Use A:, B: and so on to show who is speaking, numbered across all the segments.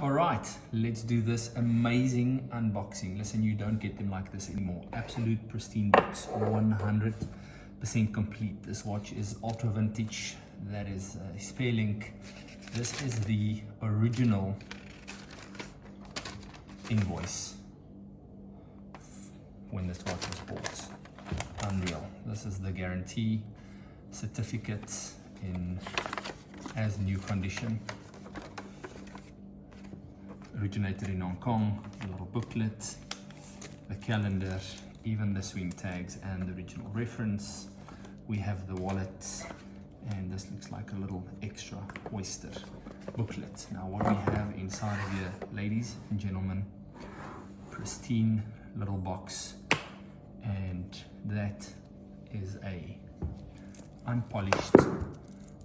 A: All right, let's do this amazing unboxing. Listen, you don't get them like this anymore. Absolute pristine box, 100% complete. This watch is ultra vintage. That is a spare link. This is the original invoice when this watch was bought. Unreal. This is the guarantee certificate in as new condition. Originated in Hong Kong. A little booklet, the calendar, even the swing tags and the original reference. We have the wallet, and this looks like a little extra oyster booklet. Now what we have inside of here, ladies and gentlemen, pristine little box, and that is a unpolished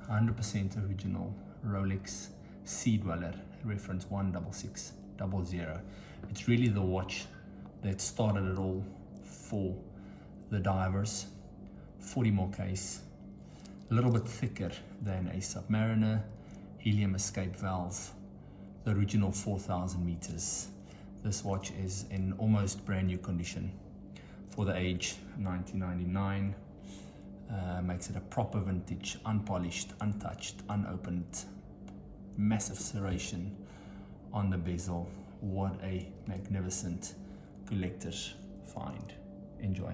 A: 100% original Rolex Sea Dweller reference 16600. It's really the watch that started it all for the divers. 40 more case, a little bit thicker than a Submariner, helium escape valve, the original 4,000 meters. This watch is in almost brand new condition for the age, 1999. Makes it a proper vintage, unpolished, untouched, unopened, massive serration on the bezel. What a magnificent collector's find. Enjoy.